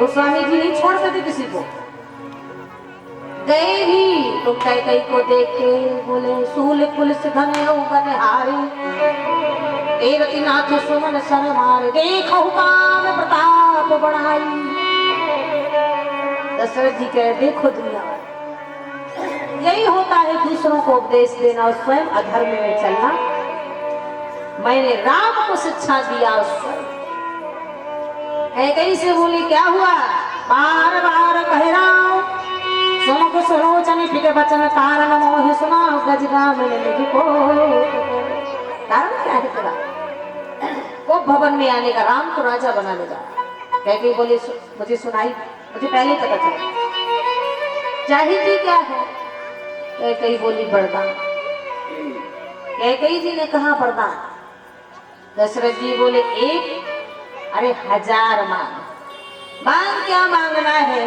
गोस्वामी जी नहीं छोड़ते थे किसी को। गए भी तो कैकई को देख के बोले सूल पुलिस धने उगन हारे, देवती नाथ सुमन सर मारे, देखो काम प्रताप बढ़ाई। दशरथ जी कह देखो दुनिया, यही होता है दूसरों को उपदेश देना और स्वयं अधर्म में चलना। मैंने राम को शिक्षा दिया स्वयं। कैकई से बोली क्या हुआ, बार बार कह रहा हूं सुमुख सुलोचन पिके वचन, कारण मोह सुना गजरा मैंने मुझको। कारण क्या है तेरा, वो भवन में आने का, राम को राजा बनाने का। कैकई बोली मुझे सुनाई, मुझे पहले पता चला चाहिए क्या है। कैकई बोली वरदान। कैकई जी ने कहा वरदान। दशरथ जी बोले एक, अरे 1000 मांग। मांग क्या मांगना है।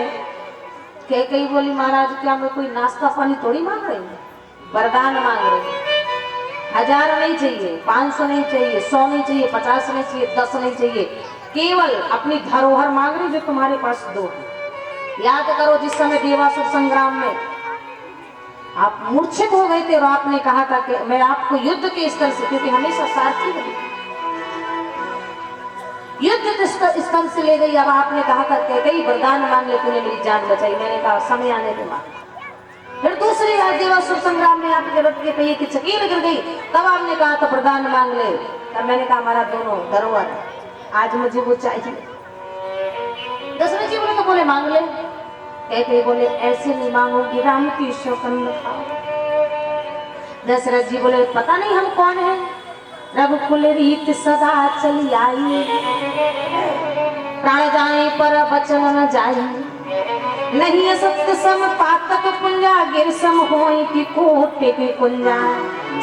कैकई बोली महाराज क्या मैं कोई नाश्ता पानी थोड़ी मांग रही हूँ, वरदान मांग रही हूँ। 1000 नहीं चाहिए, 500 नहीं चाहिए, 100 नहीं चाहिए, 50 नहीं चाहिए, 10 नहीं चाहिए, केवल अपनी धरोहर मांग रही जो तुम्हारे पास 2 है। याद करो जिस समय देवासुर संग्राम में आप मूर्छित हो गए थे और आपने कहा था कि मैं आपको युद्ध के स्तर से, क्योंकि हमेशा सारथी बनी, युद्ध स्तर से ले गई। अब आपने कहा था कि कई वरदान मांग ले, तूने मेरी जान बचाई। मैंने कहा समय आने के बाद। फिर दूसरी बार देवासुर संग्राम में आपके रथ के पहिए की चकीर गिर गई, तब आपने कहा था वरदान मांग ले। तब मैंने कहा हमारा दोनों धरोहर है, आज मुझे वो चाहिए। दशरथ जी बोले तो बोले मांग ले। कैकई बोले ऐसे नहीं मांगोगी, राम की शौकन खाओ। दशरथ जी बोले पता नहीं हम कौन है, रघुकुल रीत सदा चली आई, प्राण जाए पर बचन न जाई, नहीं सत्य सम पातक पुंजा, गिर सम होई की कोटे की कुंजा,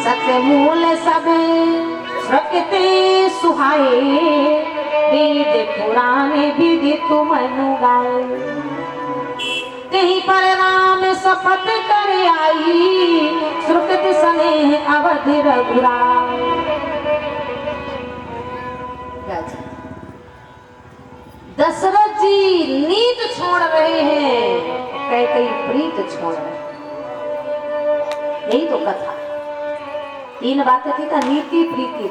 सत्य मूल सबे प्रकृति सुहाए, वेद पुराने विधि तुम गाए, कहीं पर राम शपथ कर आई, श्रुति सने अवधि रघुराई। दशरथ जी नीत छोड़ रहे हैं, कैकई प्रीत छोड़ रहे हैं। यही तो कथा, 3 बातें थी ना, नीति प्रीति।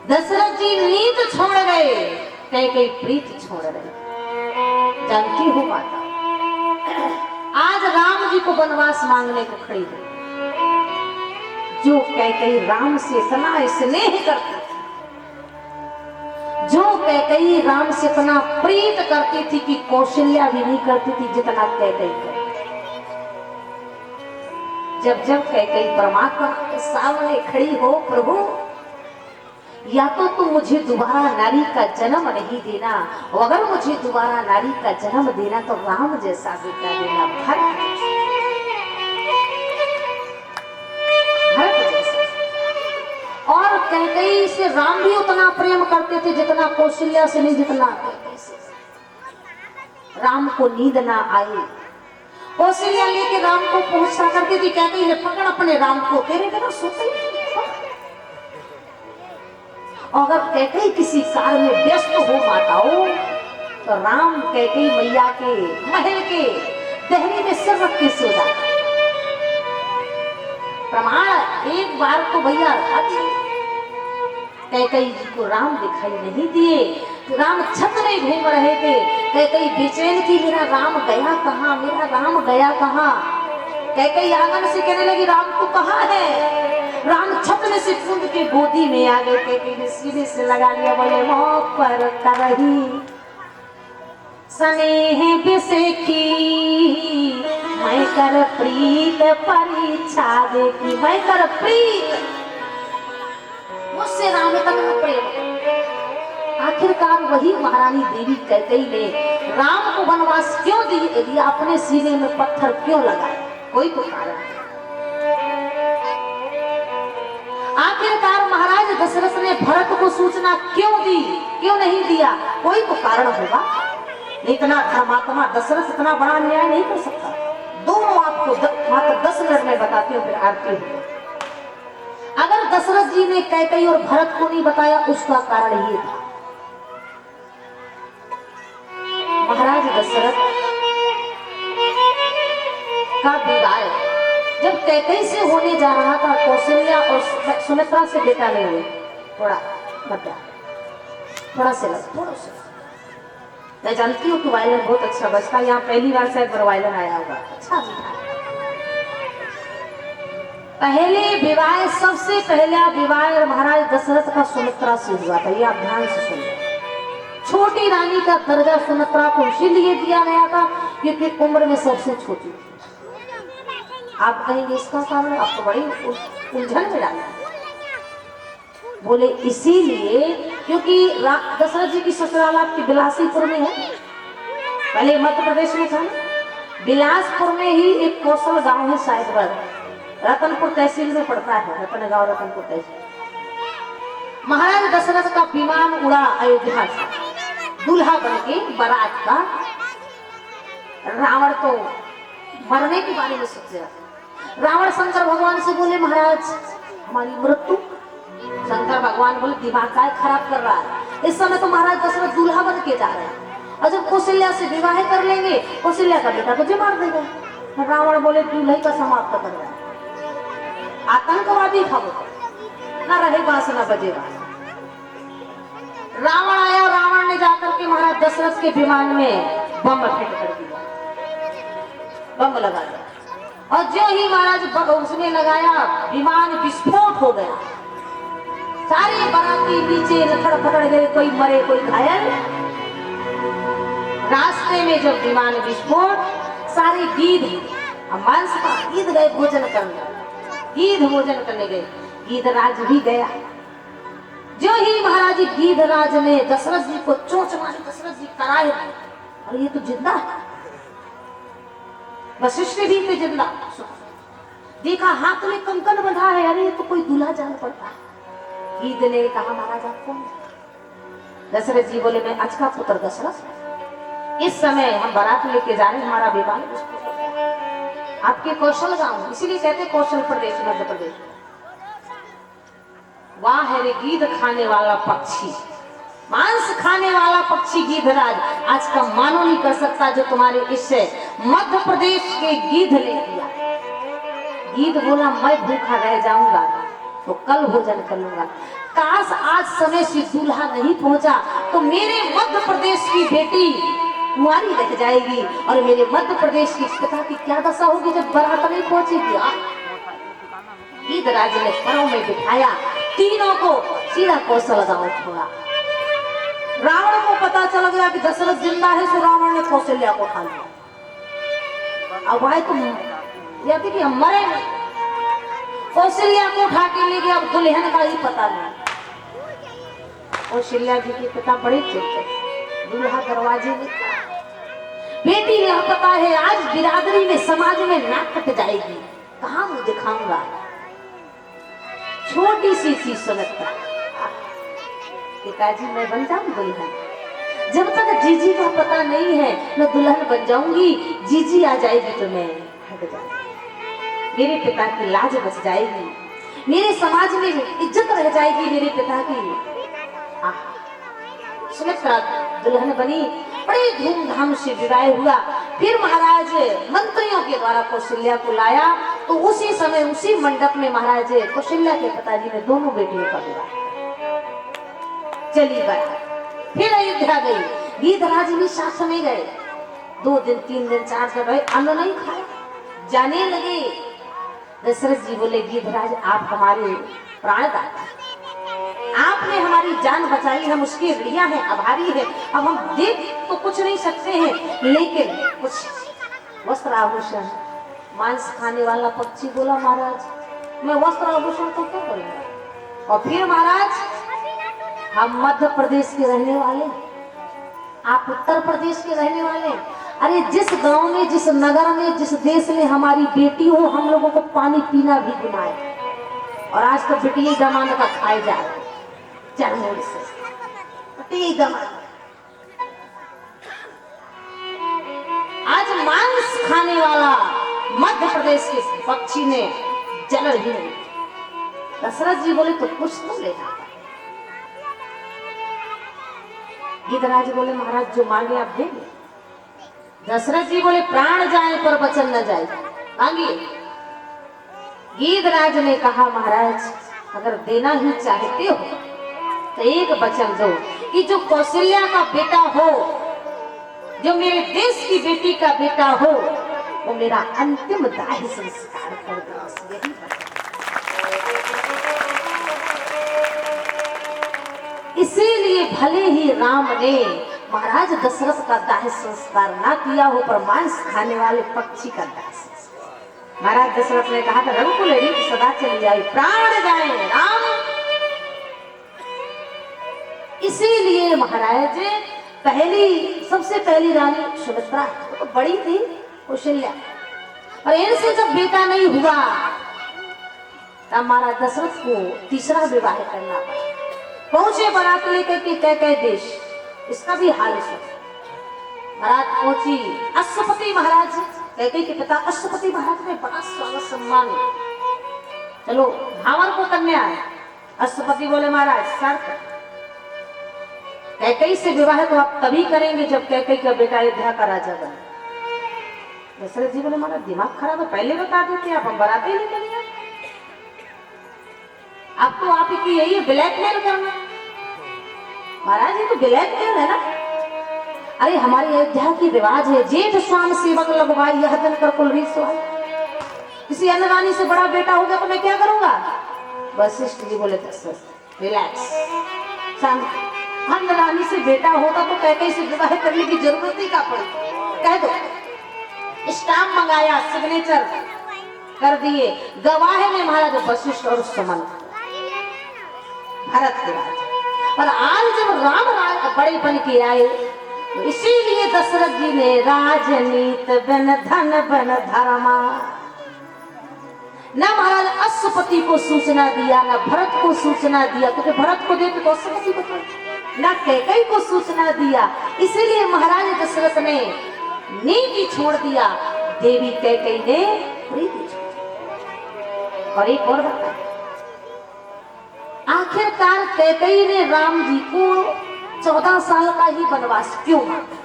दशरथ जी नीत छोड़ गए, कैकई प्रीत छोड़ रहे। जानती हो माता, आज राम जी को वनवास मांगने को खड़ी है। जो कैकई राम से इतना स्नेह करती थी, जो कैकई राम से इतना प्रीत करती थी कि कौशल्या भी नहीं करती थी जितना कैकई करती। जब जब कैकई परमात्मा के सामने खड़ी हो, प्रभु या तो तुम मुझे दोबारा नारी का जन्म नहीं देना, और अगर मुझे दोबारा नारी का जन्म देना तो राम जैसा बेटा देना, भरत जैसा। और कैकई से राम भी उतना प्रेम करते थे जितना कौशल्या से नहीं, जितना कैकई से। राम को नींद ना आए, कौशल्या लेके राम को पहुंचा करती थी, कैकई ने पकड़ अपने राम को, तेरे बिना सोते ही नहीं। अगर कैकई किसी कार्य में व्यस्त हो माताओं, तो राम कैकई मैया के महल के दहली में सिर रख के सो जाता। प्रमाण एक बार तो भैया कैकई जी को राम दिखाई नहीं दिए, राम छत में घूम रहे थे। कैकई बेचैन थी, मेरा राम गया कहाँ, मेरा राम गया कहाँ। कैकई आंगन से कहने लगी राम तू कहाँ है। राम छत में से कूद के गोदी में आ गए। कैकई ने सीने से लगा लिया, बोले मोह पर करही स्नेह बिसेखी, मैं कर प्रीत परीक्षा देखी। मैं कर प्रीत, मुझसे राम इतना प्रेम। आखिरकार वही महारानी देवी कैकई ने राम को वनवास क्यों दिया, अपने सीने में पत्थर क्यों लगाया, कोई तो कारण। आखिरकार महाराज दशरथ ने भरत को सूचना क्यों दी, क्यों नहीं दिया, कोई तो कारण होगा। इतना धर्मात्मा दशरथ इतना बड़ा न्याय नहीं कर सकता। दोनों आपको मात्र 10 मिनट में बताती हूँ, फिर आरती हूँ। अगर दशरथ जी ने कैकई और भरत को नहीं बताया, उसका कारण ये था। महाराज दशरथ का विवाह जब कैकई से होने जा रहा था, कौशल्या और सुमित्रा से बेटा नहीं हुए, थोड़ा मतलब थोड़ा से लग थोड़ा से। मैं जानती हूँ कि वायलिन बहुत अच्छा बजता, यहाँ पहली बार शायद वायलिन आया होगा, अच्छा मीठा। पहले विवाह, सबसे पहला विवाह महाराज दशरथ का सुमित्रा से हुआ था, ये आप ध्यान से सुनिए। छोटी रानी का दर्जा सुमित्रा को इसीलिए दिया गया था क्योंकि उम्र में सबसे छोटी थी। आप कहेंगे इसका कारण, आपको बड़ी उलझन में डाला। बोले इसीलिए क्योंकि दशरथ जी की ससुराल आपकी बिलासपुर में है, पहले मध्य प्रदेश में था। बिलासपुर में ही एक कौशल गांव है, शायद रतनपुर तहसील में पड़ता है, रतन गांव रतनपुर तहसील। महाराज दशरथ का विमान उड़ा अयोध्या से, दूल्हा बनके बारात का। रावण तो मरने के बारे में सोच रहा। रावण शंकर भगवान से बोले महाराज हमारी मृत्यु। शंकर भगवान बोले दिमाग काय खराब कर रहा है, इस समय तो महाराज दशरथ दूल्हा बन के जा रहे हैं, और जब कौशल्या से विवाह कर लेंगे कौशल्या का बेटा तुझे मार देगा। रावण बोले दूल्हे का समाप्त कर रहा है। आतंकवादी था वो, ना रहे बांस ना बजेगा। रावण आया, रावण ने जाकर के महाराज दशरथ के विमान में बम फिट कर दिया, बम लगा दिया। और जो ही महाराज उसने लगाया, विमान विस्फोट हो गया। सारे बाराती नीचे लथड़ पकड़ गए, कोई मरे कोई घायल। रास्ते में जब विमान विस्फोट, सारे गीध मांस का गीध गए भोजन करने, गीध भोजन करने गए। गीधराज भी गया। जो ही महाराज गीधराज ने दशरथ जी को चोंच मारी, दशरथ जी कराए, और ये तो जिंदा है। वशिष्ठ भी थे जिंदा। देखा हाथ में कंकन बंधा है, अरे ये तो कोई दूल्हा जान पड़ता है। गीध ने कहा महाराज आप कौन? दशरथ जी बोले मैं अज का पुत्र दशरथ। इस समय हम बारात लेके जा रहे हैं, हमारा विमान आपके कौशल गांव, इसीलिए कहते कौशल प्रदेश मध्य प्रदेश। वाह है रे गीध खाने वाला पक्षी, मांस खाने वाला पक्षी गीधराज, आज का मानो नहीं कर सकता जो तुम्हारे इससे मध्य प्रदेश के गीध ले लिया। गीध बोला मैं भूखा रह जाऊंगा तो कल भोजन कर लूंगा। काश आज समय से दूल्हा नहीं पहुंचा तो मेरे मध्य प्रदेश की बेटी कुंवारी रह जाएगी, और मेरे मध्य प्रदेश की पिता की क्या दशा होगी जब बारात नहीं पहुंचेगी। गीधराज ने परों में बिठाया, तीनों को सीधा कौशल गांव छोड़ा। रावण को पता चल गया कि दशरथ जिंदा है, सो रावण ने कौशल्या को उठा लिया। अब भाई तुम या कि हम मरे नहीं, कौशल्या को उठा के ले गया। अब दुल्हन का ही पता नहीं। कौशल्या जी के पिता बड़े चिंतित, दूल्हा दरवाजे में खड़ा, बेटी लापता है, आज बिरादरी में समाज में नाक कट जाएगी, कहाँ मुंह दिखाऊंगा। छोटी सी चीज सुमित्रा, पिताजी मैं बन जाऊं दुल्हन, जब तक जीजी का पता नहीं है मैं दुल्हन बन जाऊंगी, जीजी आ जाएगी तो मैं हट जाऊंगी, मेरे पिता की लाज बच जाएगी, मेरे समाज में इज्जत रह जाएगी मेरे पिता की। सुमित्रा दुल्हन बनी, बड़ी धूमधाम से विवाह हुआ। फिर महाराज मंत्रियों के द्वारा कौशल्या को लाया, तो उसी समय उसी मंडप में महाराज कौशल्या के पिताजी ने दोनों बेटियों का विवाह चली गया। फिर अयोध्या गई, गीधराज भी साथ में गए। 2 दिन 3 दिन 4 दिन रहे, अन्न नहीं खाया, जाने लगे। दशरथ जी बोले गीधराज आप हमारे प्राणदाता, आपने हमारी जान बचाई, हम उसके ऋणिया हैं, आभारी हैं। अब हम देख तो कुछ नहीं सकते हैं, लेकिन कुछ वस्त्र आभूषण। मांस खाने वाला पक्षी बोला महाराज मैं वस्त्र आभूषण तो क्या करूंगा। और फिर महाराज हम मध्य प्रदेश के रहने वाले, आप उत्तर प्रदेश के रहने वाले, अरे जिस गांव में, जिस नगर में, जिस देश में हमारी बेटी हो, हम लोगों को पानी पीना भी गुनाह है। और आज तो बिटिया जमाना का खाए जा रहे चरमोड़ से, बिटिया जमाना। आज मांस खाने वाला मध्य प्रदेश के पक्षी ने जल ही नहीं। दशरथ जी बोले तो कुछ तो ले जाता। गीधराज बोले महाराज जो मांगे आप देंगे। दशरथ जी बोले प्राण जाए पर वचन न जाए, मांगिए। गीधराज ने कहा महाराज अगर देना ही चाहते हो तो एक वचन दो कि जो कौशल्या का बेटा हो, जो मेरे देश की बेटी का बेटा हो, वो मेरा अंतिम दाह संस्कार कर दो। यही इसीलिए भले ही राम ने महाराज दशरथ का दाह संस्कार ना किया हो, पर मांस खाने वाले पक्षी का दाह संस्कार महाराज दशरथ ने कहा था रघुकुल रीत सदा चली आई, प्राण जाए राम। इसीलिए महाराज सबसे पहली रानी सुमित्रा तो बड़ी थी कौशल्या, और इनसे जब बेटा नहीं हुआ तब महाराज दशरथ को तीसरा विवाह करना पड़ा। पहुंचे बारात लेकर के कैकेयी देश, इसका भी हाल सुन। बारात पहुंची, अश्वपति महाराज कैकेयी के पिता अश्वपति महाराज ने बड़ा स्वागत सम्मान, चलो भावर को कन्या है। अश्वपति बोले महाराज शर्त, कैकेयी से विवाह तो आप तभी करेंगे जब कैकेयी का बेटा अयोध्या का राजा बने। दशरथ जी बोले महाराज दिमाग खराब है, पहले बता देते आप, हम बारात ही नहीं करेंगे। अब तो आप की यही ब्लैकमेल करना। महाराज ये तो ब्लैकमेल है ना। अरे हमारी अयोध्या की रिवाज है, जेठ स्वाम सेवक लगवाई यह दिन कर कुल रीत सुहाई। किसी अन्य रानी से बड़ा बेटा हो गया तो मैं क्या करूंगा। वशिष्ठ जी बोले दशरथ रिलैक्स, शांत। अन्य रानी से बेटा होता तो कैकेयी से विवाह करने की जरूरत ही क्या पड़ी। कह दो, स्टाम्प मंगाया, सिग्नेचर कर दिए, गवाह में महाराज वशिष्ठ और सुमंत भरत के राज। और आज जब राम बड़े बन के आए तो इसीलिए दशरथ जी ने राजनीत बन धन बन धर्मा, न महाराज अश्वपति को सूचना दिया, न भरत को सूचना दिया, क्योंकि भरत को देते तो अश्वपति को, न कैकेयी को सूचना दिया। इसीलिए महाराज दशरथ ने नीति छोड़ दिया, देवी कैकेयी ने प्रीति छोड़। और एक और बता, आखिरकार कैकेयी ने राम जी को 14 साल का ही वनवास क्यों मांगा।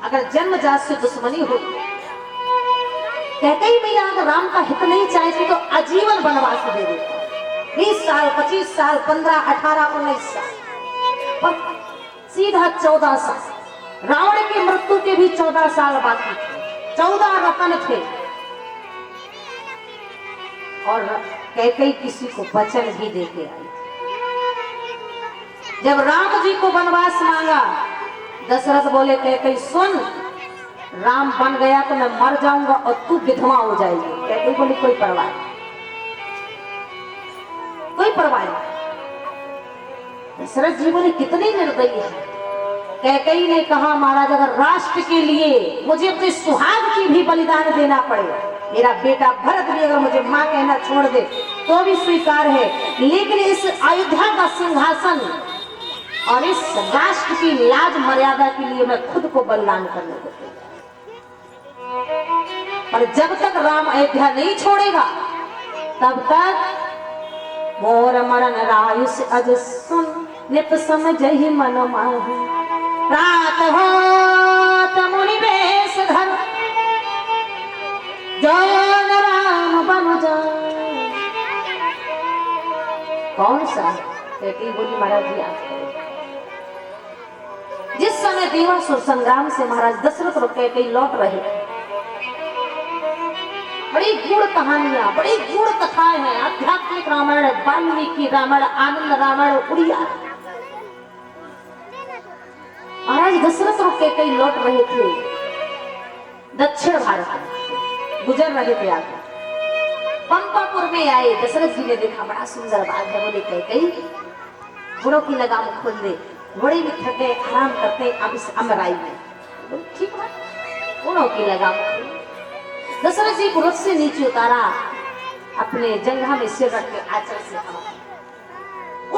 अगर जन्मजात से दुश्मनी होती, कैकेयी मैया अगर राम का हित नहीं चाहती तो आजीवन वनवास दे देता, 20 साल 25 साल 15 18 19 साल, पर सीधा 14 साल। रावण की मृत्यु के भी 14 साल बाकी थे, 14 रतन थे, और कैकेयी किसी को वचन भी दे के आई। जब राम जी को वनवास मांगा, दशरथ बोले कैकेयी सुन, राम बन गया तो मैं मर जाऊंगा और तू विधवा हो जाएगी। कैकेयी बोली कोई परवाह नहीं, कोई परवाह नहीं। दशरथ जी बोले कितनी निर्दयी है। कैकेयी ने कहा महाराज अगर राष्ट्र के लिए मुझे अपने सुहाग की भी बलिदान देना पड़े, मेरा बेटा भरत भी अगर मुझे मां कहना छोड़ दे तो भी स्वीकार है, लेकिन इस अयोध्या का सिंहासन और इस राष्ट्र की लाज मर्यादा के लिए मैं खुद को बलिदान करने को तैयार। पर जब तक राम अयोध्या नहीं छोड़ेगा तब तक मोर मरण रायुष अज सुन निप समझहि मन माहि, रात हो मुनि वेश धर जौन राम बन जाए। कौन सा कैकेयी बोली महाराज जी याद करें। जिस समय देवासुर संग्राम से महाराज दशरथ और कैकेयी लौट रहे, बड़ी गूढ़ कहानियां, बड़ी गूढ़ कथाएं हैं। आध्यात्मिक रामायण, वाल्मीकि रामायण, आनंद रामायण, उड़िया। महाराज दशरथ और कैकेयी लौट रहे थे, दक्षिण भारत गुजर रहे थे। आगे पंपापुर में आए, दशरथ जी ने देखा बड़ा सुंदर बाग है। बोले कैकेयी घोड़ों की लगाम खोल दे, घोड़े भी थक गए, आराम करते, अब इस अमराई में। ठीक है, घोड़ों की लगाम खोल। दशरथ जी को रथ से नीचे उतारा, अपने जंघा में सिर रख के आंचल से हवा।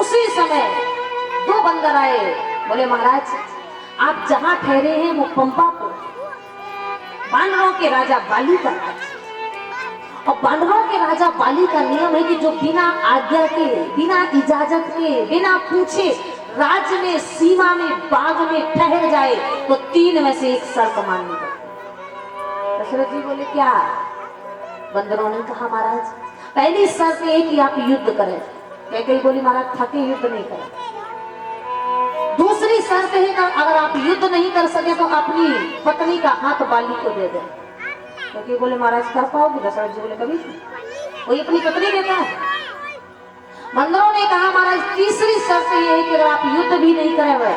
उसी समय 2 बंदर आए, बोले महाराज आप जहां ठहरे हैं वो पंपापुर, बानरों के राजा बाली का राज्य। और बानरों के राजा बाली का नियम है कि जो बिना आज्ञा के, बिना इजाजत के, बिना पूछे राज्य में, सीमा में, बाग में ठहर जाए तो 3 में से 1 शर्त माननी पड़ती। दशरथ जी बोले क्या? बंदरों ने कहा महाराज पहली शर्त है कि आप युद्ध करें। कैकेयी बोली महाराज थके युद्ध नहीं करें। दूसरी शर्त है कि अगर आप युद्ध नहीं कर सके तो अपनी पत्नी का हाथ बाली को दे दें। कैकेयी बोले महाराज कर पाओगे? दशरथ जी बोले कभी कोई अपनी पत्नी देता है? बंदरों ने कहा महाराज तीसरी शर्त यह है कि अगर आप युद्ध भी नहीं करे हुए,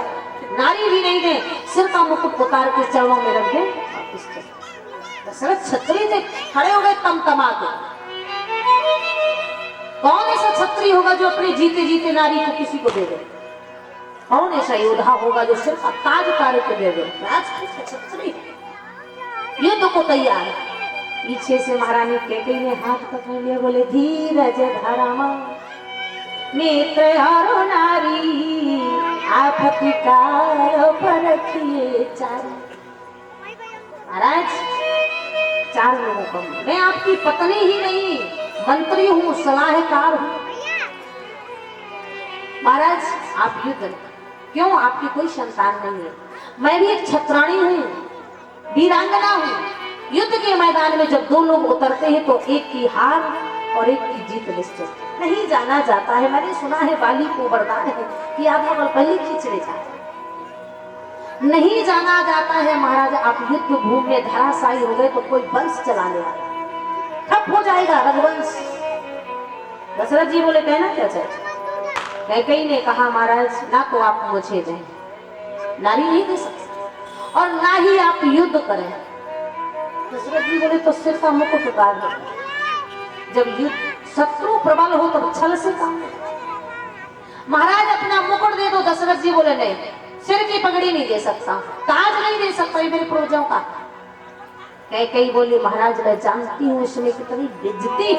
नारी भी नहीं दे, सिर का मुकुट उतार के चरणों में रख दे। दशरथ छत्री थे, खड़े हो गए तमतमा के। कौन ऐसा छत्री होगा जो अपने जीते जीते नारी को किसी को दे दे? कौन ऐसा योद्धा होगा जो सिर का ताज उतार के दे दे? छत्री युद्ध को तैयार। पीछे से महारानी कैकेयी ने हाथ पकड़ लिया, बोले धीरज धरमा मित्र और नारी आपत्ति कार पर रखिए चार। महाराज चार लोगों को मैं आपकी पत्नी ही नहीं मंत्री हूँ, सलाहकार हूँ। महाराज आप युद्ध क्यों? आपकी कोई संतान नहीं है। मैं भी एक छत्राणी हूँ, वीरांगना हूँ। युद्ध के मैदान में जब दो लोग उतरते हैं तो एक की हार और एक की जीत निश्चित नहीं जाना जाता है। मैंने सुना है बाली को वरदान है कि आधा बल पहले खींच ले जाए, नहीं जाना जाता है। महाराज आप युद्ध भूमि में धराशायी हो गए तो कोई वंश चलाने आया, ठप हो जाएगा रघुवंश। दशरथ जी बोले कहना क्या चाहते? कैकेयी ने कहा महाराज ना तो आप मुझे दें, नारी नहीं दे सकते, और ना ही आप युद्ध करें। दशरथ जी बोले तो सिर का मुकुट उतार दो। जब युद्ध शत्रु प्रबल हो तो छल से काम। महाराज अपना मुकुट दे दो। दशरथ जी बोले नहीं, सिर की पगड़ी नहीं दे सकता, ताज नहीं दे सकता मेरे पूर्वजों का। कैकेयी बोली महाराज मैं जानती हूँ इसमें कितनी बेइज्जती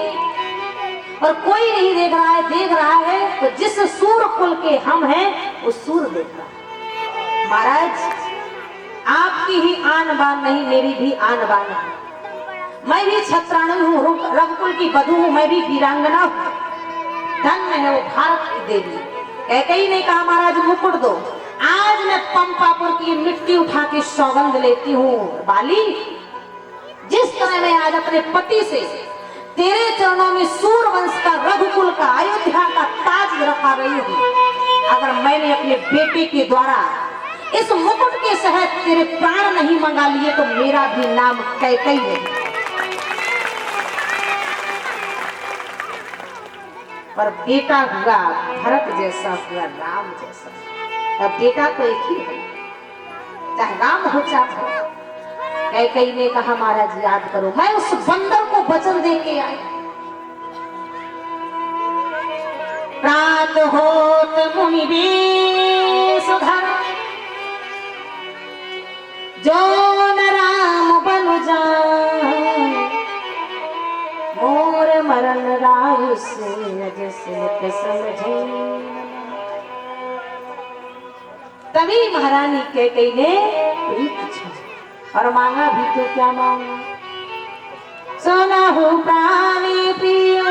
और कोई नहीं देख रहा है। देख रहा है तो जिस सूर कुल के हम हैं वो सूर देख रहा है। महाराज आपकी ही आन बान नहीं, मेरी भी आन बान है। मैं भी छत्राणी हूँ, रघुकुल की बधू हूँ, मैं भी वीरांगना हूँ। धन्य है वो भारत की देवी। कैकेयी ने कहा महाराज मुकुट दो। आज मैं पंपापुर की मिट्टी उठा के सौगंध लेती हूँ बाली, जिस तरह मैं आज अपने पति से तेरे चरणों में सूरवंश का, रघुकुल का, अयोध्या का ताज रखा रही हूँ, अगर मैंने अपने बेटे के द्वारा इस मुकुट के सहित तेरे प्राण नहीं मंगा लिए तो मेरा भी नाम कैकेयी है। पर बेटा हुआ भरत जैसा, हुआ राम जैसा। अब बेटा तो एक ही है, चाहे राम हो चाहे। कैकेयी ने कहा महाराज याद करो मैं उस बंदर को वचन दे के आई, प्रात होत मुनि वेश धर जो न राम बन जाए, मोर मरण राय से जैसे समझे। तभी महारानी कैकेयी ने पूछा और मांगा भी तो क्या मांगा? सुनहु प्राणी प्रिय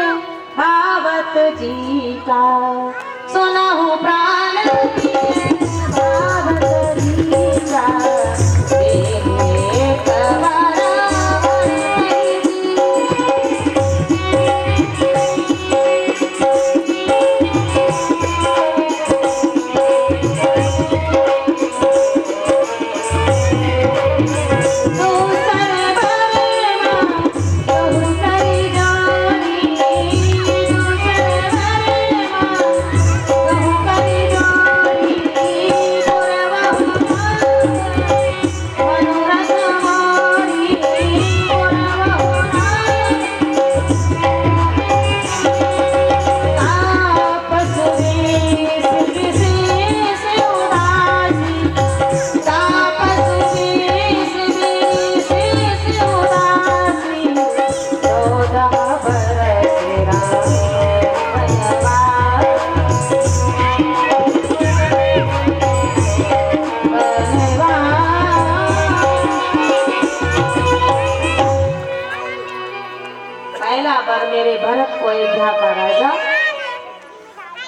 भावत जी का, सुनहु प्राण भावत जी का,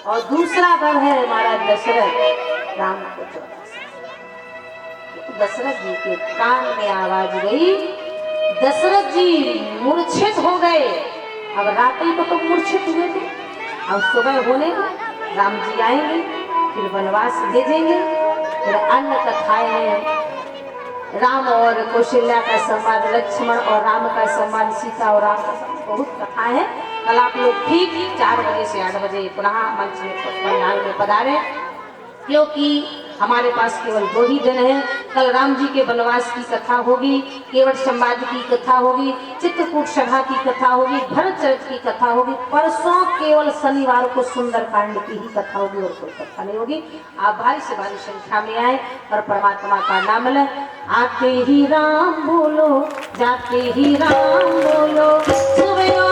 और दूसरा वर है हमारा दशरथ राम को। दशरथ जी के कान में आवाज गई दशरथ जी मूर्छित हो गए। अब रात ही को तो मूर्छित हुए थे, अब सुबह होने राम जी आएंगे, फिर वनवास भेजेंगे, फिर अन्य कथाएं हैं, राम और कौशल्या का संवाद, लक्ष्मण और राम का संवाद, सीता और राम का संवाद, बहुत कथा है। कल आप लोग ठीक 4 बजे से 8 बजे पुनः मंच में पंडाल में पधारें, क्योंकि हमारे पास केवल 2 ही दिन हैं। कल राम जी के वनवास की कथा होगी, केवट संवाद की कथा होगी, चित्रकूट सभा की कथा होगी, भरत चरित की कथा होगी। परसों केवल शनिवार को सुंदर कांड की ही कथा होगी और कोई कथा नहीं होगी। आप भारी से भारी संख्या में आए और परमात्मा का नाम लें। आते ही राम बोलो, जाते ही राम बोलो, सुबह